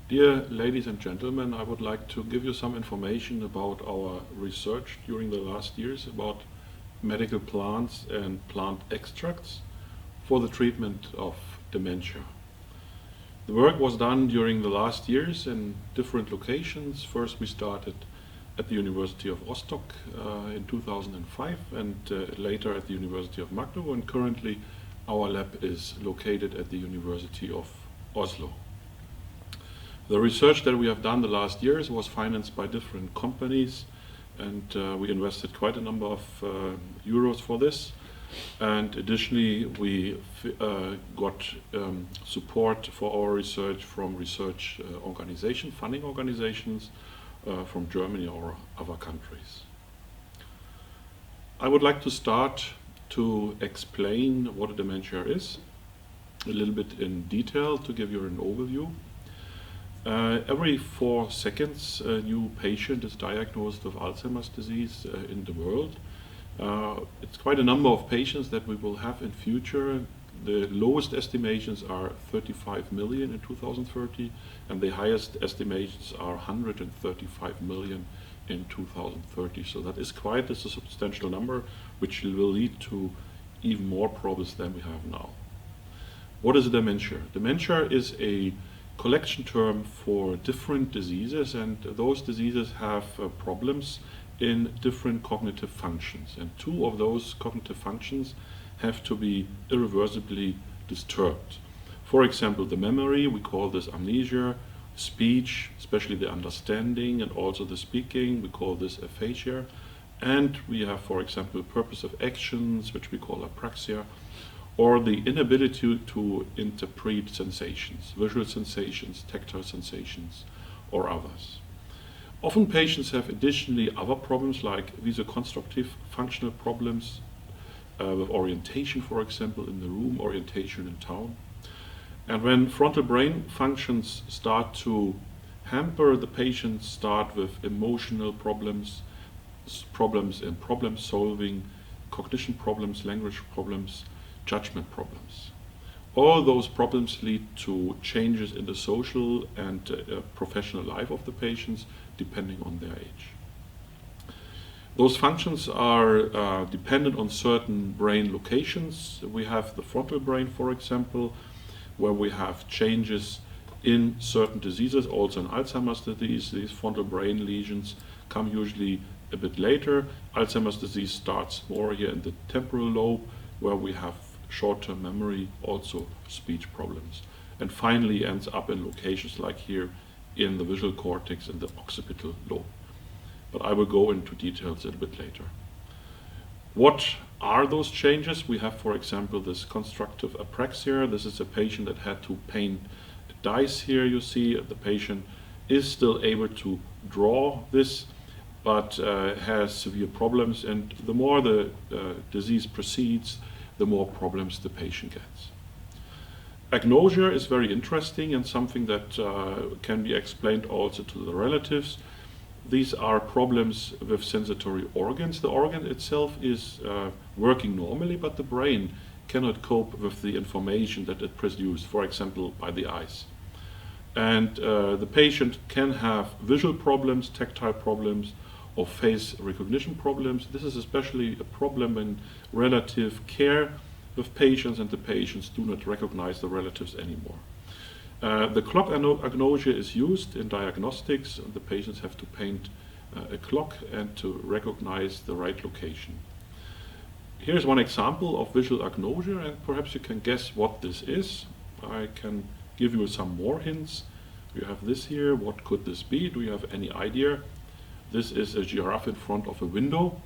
Dear ladies and gentlemen, I would like to give you some information about our research during the last years about medical plants and plant extracts for the treatment of dementia. The work was done during the last years in different locations. First we started at the University of Rostock in 2005 and later at the University of Magdeburg, and currently our lab is located at the University of Oslo. The research that we have done the last years was financed by different companies, and we invested quite a number of euros for this. And additionally, we got support for our research from research organizations, funding organizations from Germany or other countries. I would like to start to explain what a dementia is, a little bit in detail to give you an overview. Every 4 seconds, a new patient is diagnosed with Alzheimer's disease in the world. It's quite a number of patients that we will have in future. The lowest estimations are 35 million in 2030, and the highest estimations are 135 million in 2030. So that is quite a substantial number, which will lead to even more problems than we have now. What is dementia? Dementia is a collection term for different diseases, and those diseases have problems in different cognitive functions, and 2 of those cognitive functions have to be irreversibly disturbed. For example, the memory, we call this amnesia; speech, especially the understanding and also the speaking, we call this aphasia; and we have, for example, purpose of actions, which we call apraxia, or the inability to interpret sensations, visual sensations, tactile sensations, or others. Often patients have additionally other problems like visoconstructive functional problems with orientation, for example, in the room, orientation in town. And when frontal brain functions start to hamper, the patients start with emotional problems, problems in problem solving, cognition problems, language problems, judgment problems. All those problems lead to changes in the social and professional life of the patients depending on their age. Those functions are dependent on certain brain locations. We have the frontal brain, for example, where we have changes in certain diseases, also in Alzheimer's disease. These frontal brain lesions come usually a bit later. Alzheimer's disease starts more here in the temporal lobe, where we have short-term memory, also speech problems, and finally ends up in locations like here in the visual cortex and the occipital lobe. But I will go into details a little bit later. What are those changes? We have, for example, this constructive apraxia. This is a patient that had to paint dice here. You see the patient is still able to draw this, but has severe problems, and the more the disease proceeds, the more problems the patient gets. Agnosia is very interesting and something that can be explained also to the relatives. These are problems with sensory organs. The organ itself is working normally, but the brain cannot cope with the information that it produces, for example, by the eyes. And the patient can have visual problems, tactile problems, or face recognition problems. This is especially a problem in relative care with patients, and the patients do not recognize the relatives anymore. The clock agnosia is used in diagnostics, and the patients have to paint a clock and to recognize the right location. Here's one example of visual agnosia, and perhaps you can guess what this is. I can give you some more hints. You have this here. What could this be? Do you have any idea? This is a giraffe in front of a window.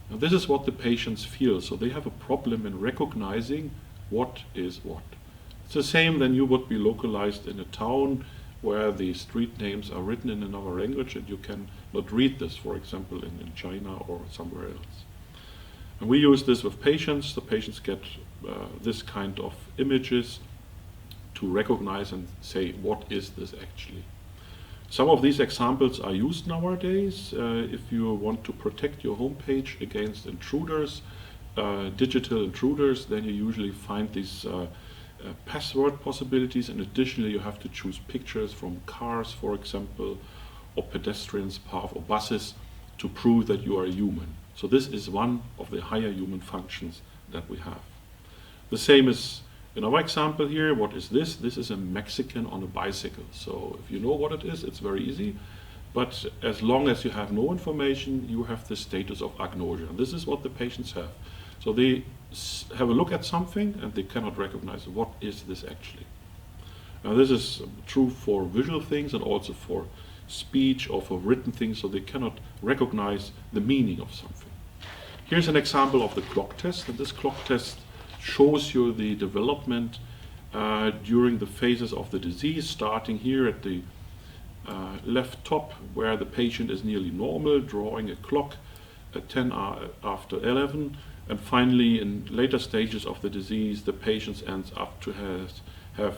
Now, this is what the patients feel. So they have a problem in recognizing what is what. It's the same than you would be localized in a town where the street names are written in another language and you can not read this, for example, in China or somewhere else. And we use this with patients. The patients get this kind of images to recognize and say, what is this actually? Some of these examples are used nowadays. If you want to protect your homepage against intruders, digital intruders, then you usually find these password possibilities, and additionally you have to choose pictures from cars, for example, or pedestrians, path, or buses to prove that you are a human. So this is one of the higher human functions that we have. The same is in our example here. What is this? This is a Mexican on a bicycle. So if you know what it is, it's very easy. But as long as you have no information, you have the status of agnosia. And this is what the patients have. So they have a look at something and they cannot recognize what is this actually. Now this is true for visual things and also for speech or for written things, so they cannot recognize the meaning of something. Here's an example of the clock test, and this clock test shows you the development during the phases of the disease, starting here at the left top where the patient is nearly normal, drawing a clock at 10 after 11, and finally in later stages of the disease the patient ends up to have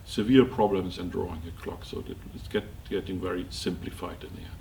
severe problems in drawing a clock, so it's getting very simplified in the end.